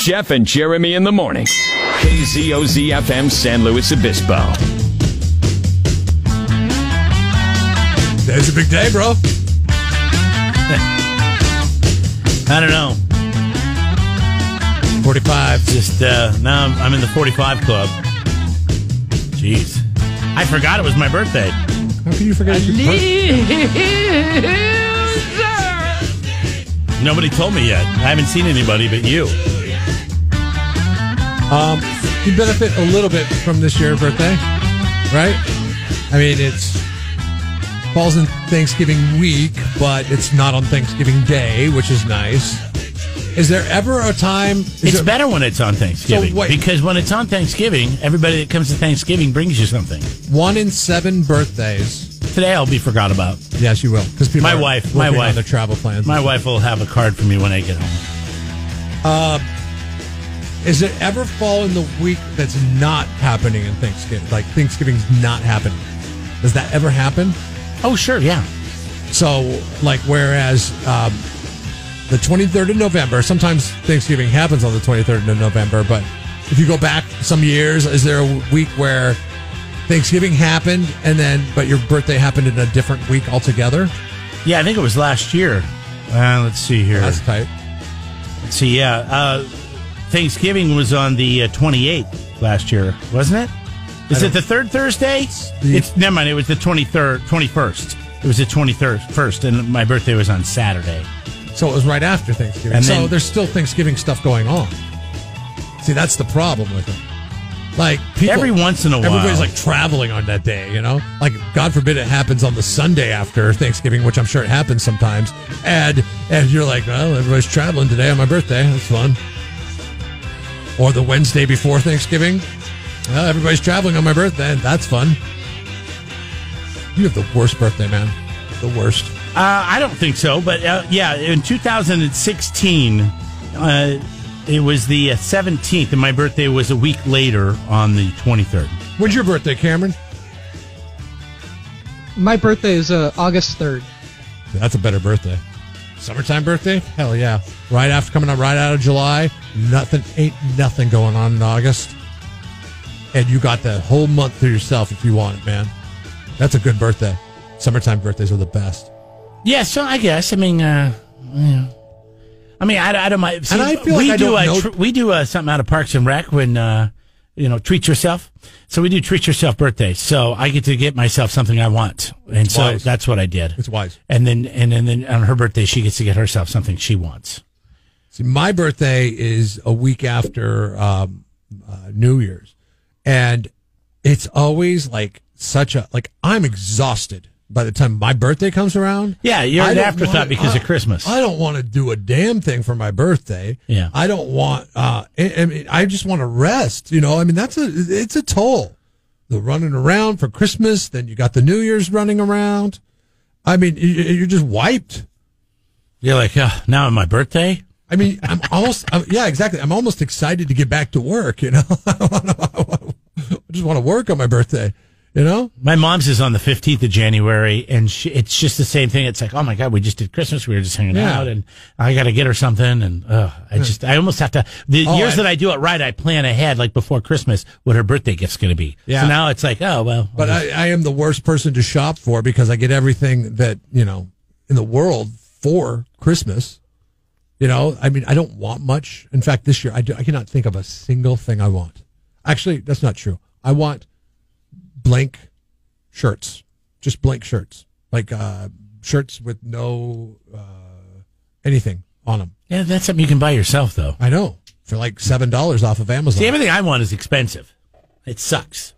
Jeff and Jeremy in the morning. KZOZ-FM San Luis Obispo. Today's a big day, bro. I don't know. 45. Just now I'm in the 45 club. Jeez. I forgot it was my birthday. How can you forget your birthday? Nobody told me yet. I haven't seen anybody but you. You benefit a little bit from this year's birthday, right? I mean, it's falls in Thanksgiving week, but it's not on Thanksgiving Day, which is nice. Is there ever a time... It's better when it's on Thanksgiving. So because when it's on Thanksgiving, everybody that comes to Thanksgiving brings you something. 1 in 7 birthdays. Today I'll be forgot about. Yes, you will. Because my wife, on their travel plans. My wife will have a card for me when I get home. Is it ever fall in the week that's not happening in Thanksgiving? Like Thanksgiving's not happening. Does that ever happen? Oh, sure, yeah. So, like, whereas the 23rd of November, sometimes Thanksgiving happens on the 23rd of November, but if you go back some years, is there a week where Thanksgiving happened but your birthday happened in a different week altogether? Yeah, I think it was last year. Let's see here. That's tight. Let's see, yeah. Thanksgiving was on the 28th last year, wasn't it? Is it the third Thursday? Never mind, it was the 21st. It was the 21st, and my birthday was on Saturday. So it was right after Thanksgiving. And so there's still Thanksgiving stuff going on. See, that's the problem with it. Like, people, every once in a while, everybody's like traveling on that day, you know? Like, God forbid it happens on the Sunday after Thanksgiving, which I'm sure it happens sometimes. And you're like, well, everybody's traveling today on my birthday. That's fun. Or the Wednesday before Thanksgiving. Well, everybody's traveling on my birthday. That's fun. You have the worst birthday, man. The worst. I don't think so, but yeah, in 2016, it was the 17th, and my birthday was a week later on the 23rd. When's your birthday, Cameron? My birthday is August 3rd. That's a better birthday. Summertime birthday? Hell yeah. Coming up right out of July. Ain't nothing going on in August. And you got the whole month to yourself if you want it, man. That's a good birthday. Summertime birthdays are the best. Yeah, so I guess. I mean, yeah. I mean, I don't mind. See, and I feel like we do something out of Parks and Rec when, treat yourself. So we do treat yourself birthdays. So I get to get myself something I want. And so wise. That's what I did. It's wise. And then on her birthday, she gets to get herself something she wants. See, my birthday is a week after New Year's. And it's always like I'm exhausted by the time my birthday comes around. Yeah, you're an afterthought because of Christmas. I don't want to do a damn thing for my birthday. Yeah. I don't want, I just want to rest, you know. I mean, it's a toll. The running around for Christmas, then you got the New Year's running around. I mean, you're just wiped. You're like, now on my birthday? I mean, yeah, exactly. I'm almost excited to get back to work, you know. I just want to work on my birthday. You know, my mom's is on the 15th of January, and it's just the same thing. It's like, oh my God, we just did Christmas. We were just hanging out, and I got to get her something. And I almost have to. Years that I do it right, I plan ahead, like before Christmas, what her birthday gift's going to be. Yeah. So now it's like, oh well. But I am the worst person to shop for because I get everything that in the world for Christmas. You know, I mean, I don't want much. In fact, this year I cannot think of a single thing I want. Actually, that's not true. I want blank shirts, just blank shirts, like shirts with no anything on them. Yeah, that's something you can buy yourself, though. I know, for like $7 off of Amazon. See, everything I want is expensive. It sucks.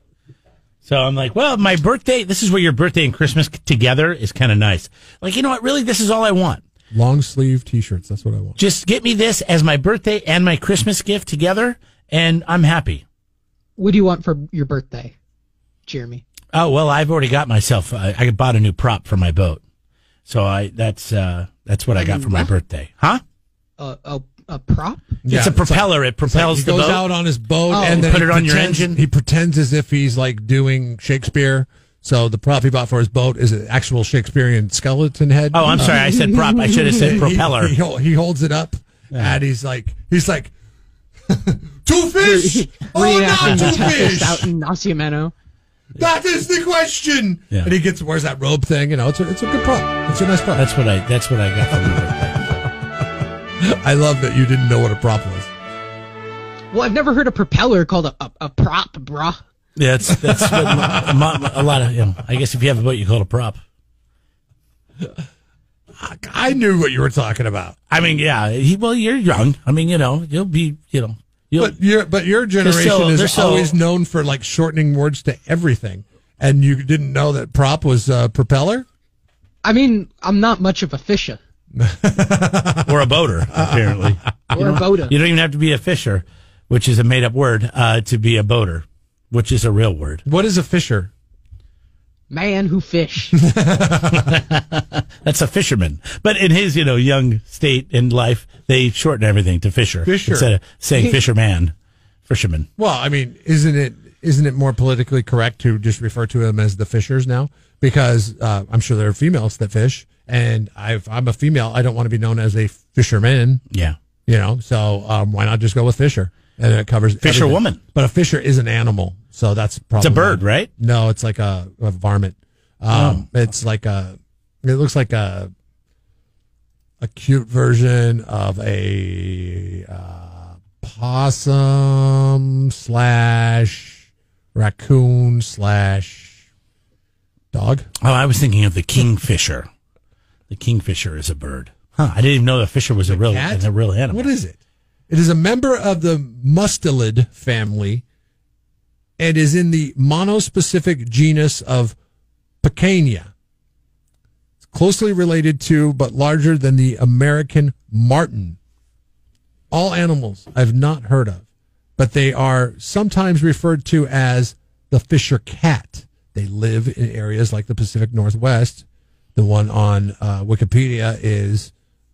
So I'm like, well, my birthday, this is where your birthday and Christmas together is kind of nice. Like, you know what, really, this is all I want. Long sleeve T-shirts, that's what I want. Just get me this as my birthday and my Christmas gift together, and I'm happy. What do you want for your birthday, Jeremy? Oh, well, I've already got myself. I bought a new prop for my boat, so that's what I got for my birthday. Huh? A prop? Yeah, it's a propeller. It propels the boat. He goes out on his boat and then put it on your engine. He pretends as if he's like doing Shakespeare. So the prop he bought for his boat is an actual Shakespearean skeleton head. Oh, I'm sorry. I said prop. I should have said propeller. He holds it up, and he's like. Two fish? Reenacting the two Tempest fish. out in Nasiameno. That is the question. Yeah. And he wears that robe thing. It's a good prop. It's a nice prop. That's what I got for my birthday. I love that you didn't know what a prop was. Well, I've never heard a propeller called a prop, brah. Yeah, that's what a lot of, I guess if you have a boat, you call it a prop. I knew what you were talking about. I mean, yeah, you're young. I mean, you'll be, But your generation is always known for like shortening words to everything. And you didn't know that prop was propeller? I mean, I'm not much of a fisher. Or a boater, apparently. Or a boater. You don't even have to be a fisher, which is a made-up word, to be a boater, which is a real word. What is a fisher? Man who fish. That's a fisherman. But in his, young state in life, they shorten everything to fisher. Instead of saying fisherman, fisherman. Well, I mean, isn't it more politically correct to just refer to them as the fishers now? Because I'm sure there are females that fish, and if I'm a female, I don't want to be known as a fisherman. Yeah. So why not just go with fisher? And it covers fisher everything. Woman. But a fisher is an animal, so that's probably it's a bird, right? No, it's like a varmint. It's like it looks like a cute version of a possum / raccoon / dog. Oh, I was thinking of the kingfisher. The kingfisher is a bird. Huh, I didn't even know the fisher was a real animal. What is it? It is a member of the mustelid family and is in the monospecific genus of Picanha. It's closely related to, but larger than the American marten. All animals I've not heard of, but they are sometimes referred to as the fisher cat. They live in areas like the Pacific Northwest. The one on Wikipedia is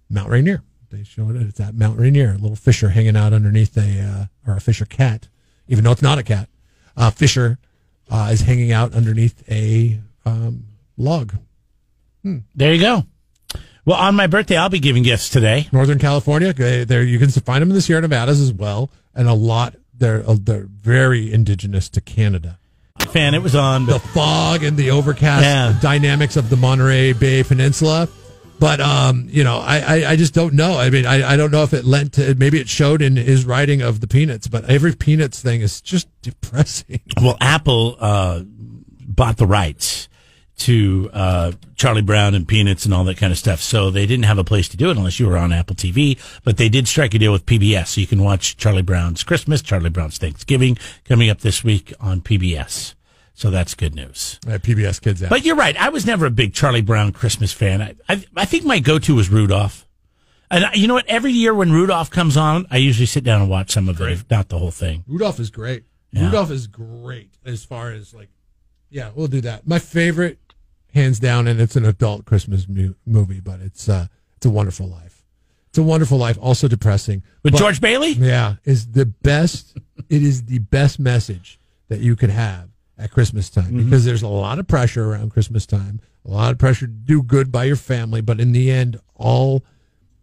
Mount Rainier. They showed it. It's at Mount Rainier. A little fisher hanging out underneath a fisher cat, even though it's not a cat. Fisher is hanging out underneath a log. There you go. Well, on my birthday, I'll be giving gifts today. Northern California. There you can find them in the Sierra Nevadas as well, and a lot. They're very indigenous to Canada. Fan, it was on the fog and the overcast dynamics of the Monterey Bay Peninsula. But, I just don't know. I mean, I don't know if it lent to, maybe it showed in his writing of the Peanuts, but every Peanuts thing is just depressing. Well, Apple bought the rights to Charlie Brown and Peanuts and all that kind of stuff. So they didn't have a place to do it unless you were on Apple TV. But they did strike a deal with PBS. So you can watch Charlie Brown's Christmas, Charlie Brown's Thanksgiving coming up this week on PBS. So that's good news. PBS Kids app. But you're right. I was never a big Charlie Brown Christmas fan. I think my go-to was Rudolph. And you know what? Every year when Rudolph comes on, I usually sit down and watch some of it, not the whole thing. Rudolph is great. Yeah. Rudolph is great as far as we'll do that. My favorite, hands down, and it's an adult Christmas movie, but it's a Wonderful Life. It's a Wonderful Life, also depressing. With George Bailey? Yeah, is the best. It is the best message that you could have at Christmas time, because there's a lot of pressure around Christmas time, a lot of pressure to do good by your family, but in the end, all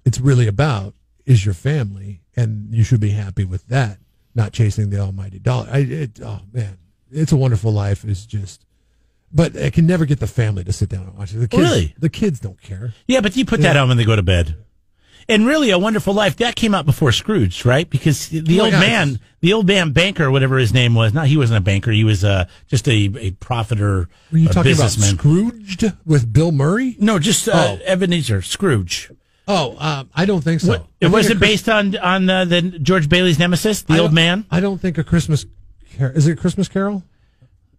it's really about is your family, and you should be happy with that, not chasing the almighty dollar. Oh man, It's a Wonderful Life is just, but I can never get the family to sit down and watch it. The kids, really? The kids don't care. Yeah, but you put that on when they go to bed. And really, A Wonderful Life, that came out before Scrooge, right? Because the old man banker, whatever his name was, he wasn't a banker, he was just a profiter, Were you talking businessman. about Scrooged with Bill Murray? No, just Ebenezer Scrooge. I don't think so. Was it based on the George Bailey's nemesis, the old man? I don't think A Christmas Carol. Is it A Christmas Carol?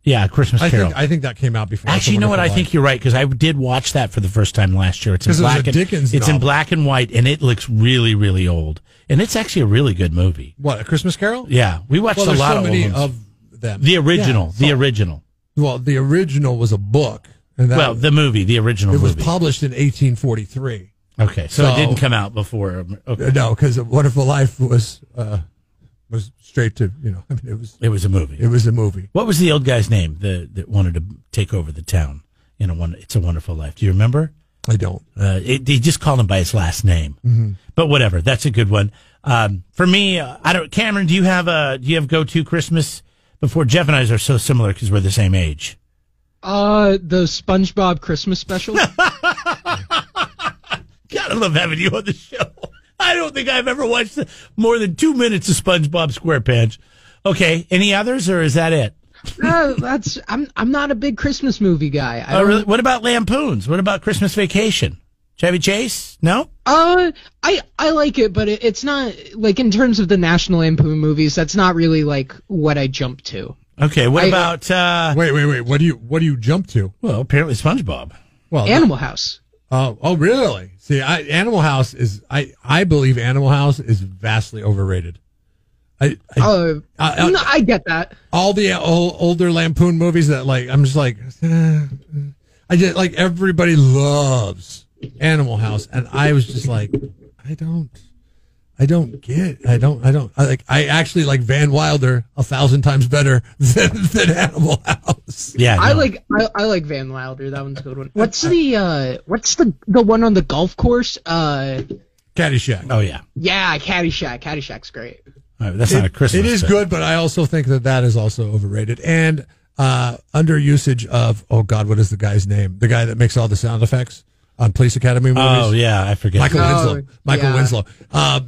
Yeah, Christmas Carol. I think that came out before. Actually, you know what? I think you're right, because I did watch that for the first time last year. It's in black and white, and it looks really, really old. And it's actually a really good movie. What, A Christmas Carol? Yeah, we watched a lot of them. The original, the original. Well, the original was a book. And the movie, the original movie. It was published in 1843. Okay, so it didn't come out before. Okay. No, because A Wonderful Life was straight to, it was a movie. It was a movie. What was the old guy's name that wanted to take over the town in It's a Wonderful Life? Do you remember? I don't. They just called him by his last name. Mm-hmm. But whatever, that's a good one. For me, I don't. Cameron, do you have go-to Christmas? Before Jeff and I are so similar because we're the same age. The SpongeBob Christmas special. God, I love having you on the show. I don't think I've ever watched more than 2 minutes of SpongeBob SquarePants. Okay, any others, or is that it? I'm not a big Christmas movie guy. Really? What about Lampoons? What about Christmas Vacation? Chevy Chase? No? I like it, but it's not, like, in terms of the National Lampoon movies, that's not really, like, what I jump to. Okay, what about... Wait. What do you jump to? Well, apparently SpongeBob. Well, Animal House. Oh, really? See, Animal House is... I believe Animal House is vastly overrated. I get that. All the older Lampoon movies that, like, I'm just like... I just, like, everybody loves Animal House, and I was just like, I don't get. I actually like Van Wilder 1,000 times better than Animal House. Yeah, no. I like Van Wilder. That one's a good one. What's the one on the golf course? Caddyshack. Oh yeah. Yeah, Caddyshack. Caddyshack's great. That's not a Christmas. It is good, but I also think that is also overrated and underusage of. Oh God, what is the guy's name? The guy that makes all the sound effects on Police Academy movies. Oh yeah, I forget. Michael Winslow.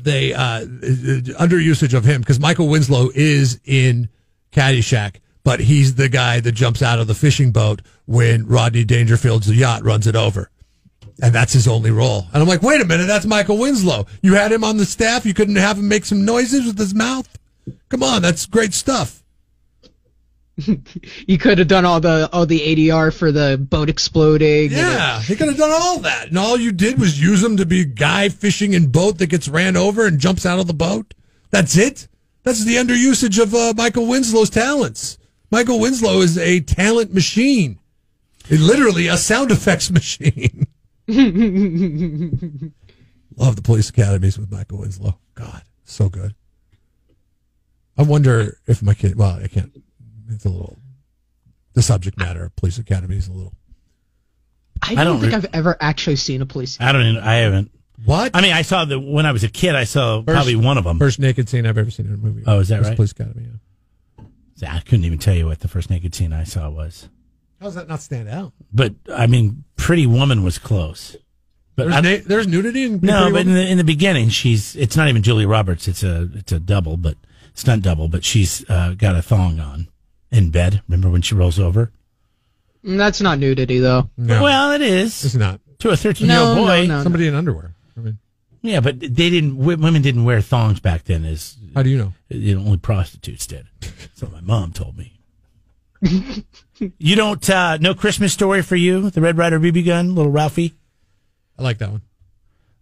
They underusage of him because Michael Winslow is in Caddyshack, but he's the guy that jumps out of the fishing boat when Rodney Dangerfield's yacht runs it over. And that's his only role. And I'm like, wait a minute, that's Michael Winslow. You had him on the staff. You couldn't have him make some noises with his mouth? Come on, that's great stuff. You could have done all the ADR for the boat exploding. Yeah, he could have done all that. And all you did was use him to be guy fishing in boat that gets ran over and jumps out of the boat. That's it. That's the underusage of Michael Winslow's talents. Michael Winslow is a talent machine. Literally a sound effects machine. Love the Police Academies with Michael Winslow. God, so good. I wonder if my kid, well, I can't. It's a little, the subject matter of Police Academy is a little. I don't think I've ever actually seen a Police Academy. I haven't. What? I mean, I saw when I was a kid, I saw probably one of them. First naked scene I've ever seen in a movie. Oh, is that right? Police Academy, yeah. I couldn't even tell you what the first naked scene I saw was. How does that not stand out? But, I mean, Pretty Woman was close. But there's nudity in No, but in the beginning, it's not even Julia Roberts. It's a double, but stunt double, but she's got a thong on. In bed. Remember when she rolls over? That's not nudity, though. No. Well, it is. It's not. To a 13-year-old boy. No. Somebody in underwear. I mean, yeah, but women didn't wear thongs back then. How do you know? Only prostitutes did. So my mom told me. You don't, no Christmas Story for you? The Red Ryder BB gun? Little Ralphie? I like that one.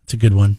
It's a good one.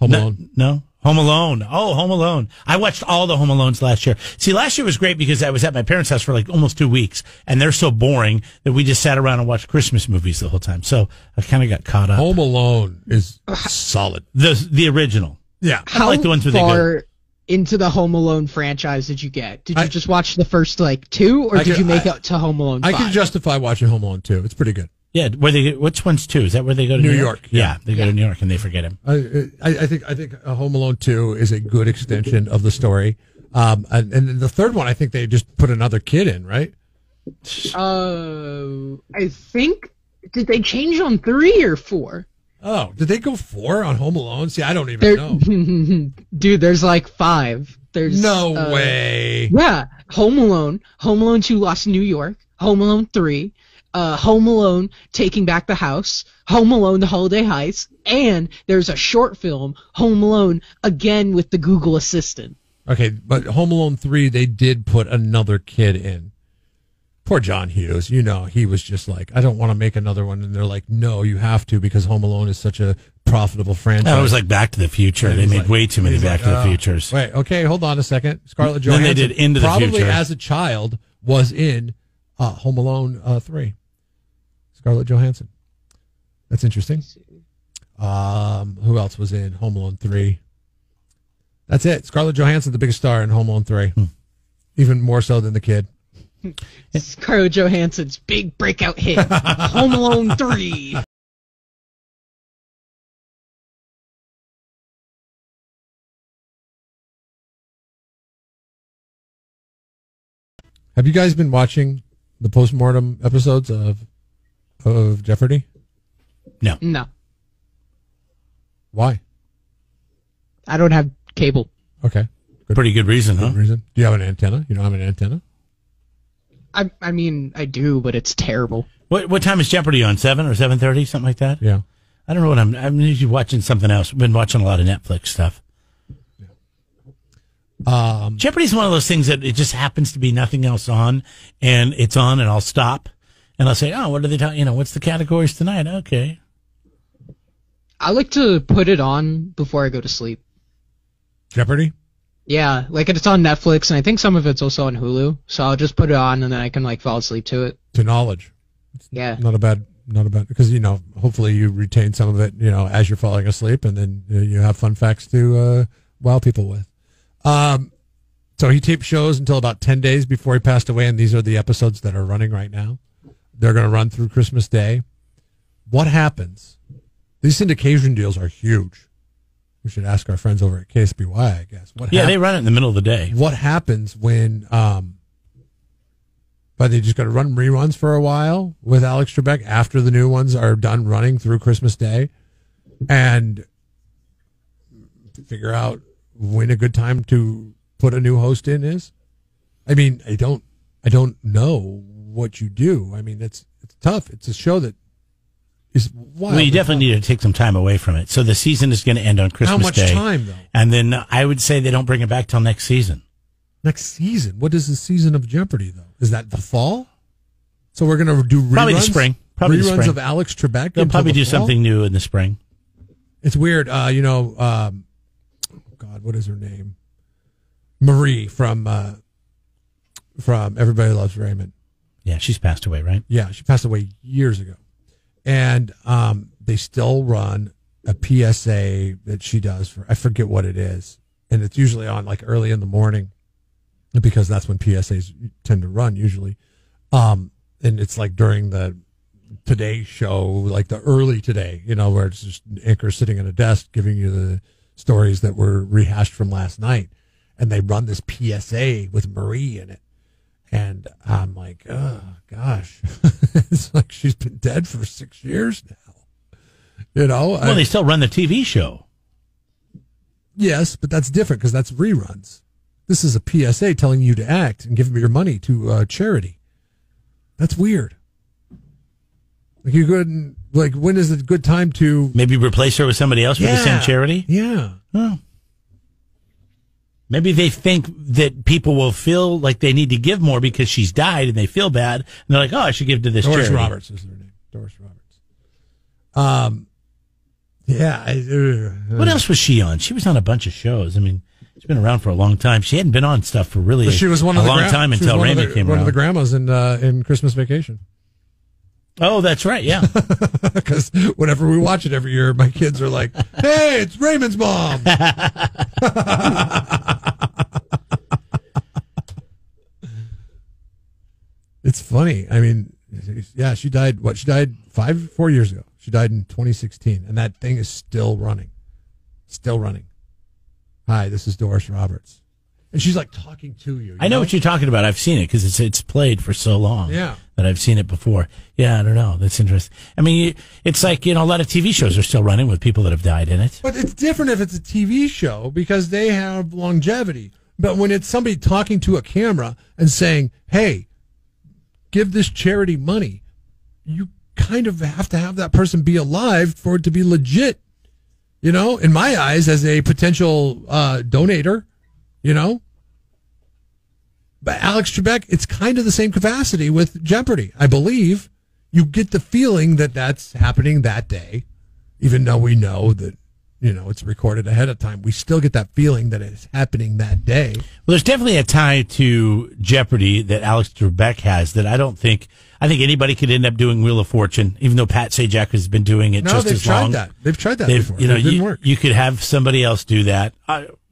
Home Alone. No? Home Alone. Oh, Home Alone. I watched all the Home Alones last year. See, last year was great because I was at my parents' house for like almost 2 weeks, and they're so boring that we just sat around and watched Christmas movies the whole time. So I kind of got caught up. Home Alone is solid. The original. Yeah. I like the ones where they go into the Home Alone franchise did you get? Did you just watch the first like 2, or did you make it to Home Alone 5? I can justify watching Home Alone 2. It's pretty good. Yeah, which one's 2? Is that where they go to New York? Yeah, they go to New York and they forget him. I think Home Alone 2 is a good extension of the story. And the third one, I think they just put another kid in, right? I think, did they change on 3 or 4? Oh, did they go 4 on Home Alone? See, I don't even know. Dude, there's like 5. There's no way. Yeah, Home Alone 2 Lost in New York, Home Alone 3, Home Alone Taking Back the House, Home Alone The Holiday Heist, and there's a short film, Home Alone, again with the Google Assistant. Okay, but Home Alone 3, they did put another kid in. Poor John Hughes, he was just like, I don't want to make another one. And they're like, no, you have to because Home Alone is such a profitable franchise. It was like Back to the Future. They made way too many Back to the Futures. Wait, okay, hold on a second. Scarlett Johansson, then they did Into the probably Future. as a child, was in Home Alone 3. Scarlett Johansson. That's interesting. Who else was in Home Alone 3? That's it. Scarlett Johansson, the biggest star in Home Alone 3. Even more so than the kid. Scarlett Johansson's big breakout hit, Home Alone 3. Have you guys been watching the postmortem episodes of Jeopardy? No. Why? I don't have cable. Okay. Pretty good reason, huh? Good reason. Do you have an antenna? You don't have an antenna? I mean, I do, but it's terrible. What time is Jeopardy on? 7 or 7:30, something like that? Yeah. I don't know what I'm usually watching something else. I've been watching a lot of Netflix stuff. Jeopardy's one of those things that it just happens to be nothing else on, and it's on, and I'll stop, and I'll say, "Oh, what are they talking? What's the categories tonight?" Okay. I like to put it on before I go to sleep. Jeopardy? Yeah, like it's on Netflix, and I think some of it's also on Hulu. So I'll just put it on, and then I can like fall asleep to it. To knowledge. Yeah. Not a bad, because, hopefully you retain some of it, as you're falling asleep, and then you have fun facts to wow people with. So he taped shows until about 10 days before he passed away, and these are the episodes that are running right now. They're going to run through Christmas Day. What happens? These syndication deals are huge. We should ask our friends over at KSBY, I guess. They run it in the middle of the day. What happens when, but they just got to run reruns for a while with Alex Trebek after the new ones are done running through Christmas Day, and figure out when a good time to put a new host in is? I mean, I don't know what you do. I mean, it's tough. It's a show that is wild. Well, you definitely need to take some time away from it. So the season is going to end on Christmas Day. How much time, though? And then I would say they don't bring it back till next season. Next season? What is the season of Jeopardy, though? Is that the fall? So we're going to do reruns? Probably the spring. Reruns of Alex Trebek? They'll probably do something new in the spring. It's weird. God, what is her name? Marie from Everybody Loves Raymond. Yeah, she's passed away, right? Yeah, she passed away years ago. And they still run a PSA that she does for, I forget what it is. And it's usually on like early in the morning because that's when PSAs tend to run usually. And it's like during the Today show, like the early Today, where it's just anchor sitting at a desk giving you the stories that were rehashed from last night. And they run this PSA with Marie in it. And I'm like, oh, gosh. It's like she's been dead for 6 years now. Well, they still run the TV show. Yes, but that's different because that's reruns. This is a PSA telling you to act and give your money to charity. That's weird. Like you couldn't, like, when is a good time to maybe replace her with somebody else for the same charity? Yeah. Oh. Maybe they think that people will feel like they need to give more because she's died and they feel bad. And they're like, oh, I should give to this Doris charity. Roberts is her name. Doris Roberts. Yeah. What else was she on? She was on a bunch of shows. I mean, she's been around for a long time. She hadn't been on stuff for really she was one a of the long time until Raymond came around. One of the grandmas in Christmas Vacation. Oh, that's right, yeah. Because whenever we watch it every year, my kids are like, hey, it's Raymond's mom. It's funny. I mean, yeah, she died, She died 4 years ago. She died in 2016, and that thing is still running. Still running. Hi, this is Doris Roberts. And she's like talking to you. I know what you're talking about. I've seen it because it's played for so long that I've seen it before. Yeah, I don't know. That's interesting. I mean, it's like, a lot of TV shows are still running with people that have died in it. But it's different if it's a TV show because they have longevity. But when it's somebody talking to a camera and saying, hey, give this charity money, you kind of have to have that person be alive for it to be legit. In my eyes, as a potential donator, But Alex Trebek, it's kind of the same capacity with Jeopardy. I believe you get the feeling that that's happening that day, even though we know that, it's recorded ahead of time. We still get that feeling that it's happening that day. Well, there's definitely a tie to Jeopardy that Alex Trebek has that I think anybody could end up doing Wheel of Fortune, even though Pat Sajak has been doing it just as long. They've tried that before. It didn't work. You could have somebody else do that.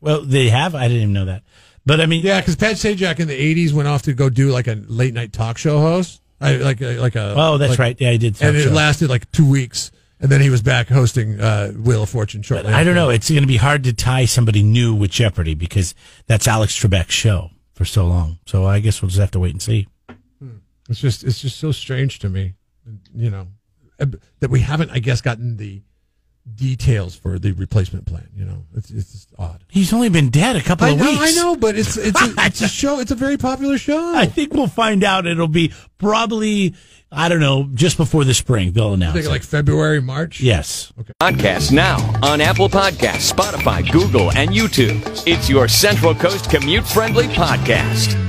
Well, they have? I didn't even know that. But I mean, yeah, because Pat Sajak in the '80s went off to go do like a late night talk show host, right. Yeah, he did. And it lasted like 2 weeks, and then he was back hosting Wheel of Fortune shortly. I don't know. It's going to be hard to tie somebody new with Jeopardy because that's Alex Trebek's show for so long. So I guess we'll just have to wait and see. It's just so strange to me, that we haven't, I guess, gotten the details for the replacement plan. It's just odd. He's only been dead a couple of weeks. I know, but it's a show. It's a very popular show. I think we'll find out. It'll be probably, I don't know, just before the spring. They'll announce it. Like February, March? Yes. Okay. Podcast now on Apple Podcasts, Spotify, Google, and YouTube. It's your Central Coast commute-friendly podcast.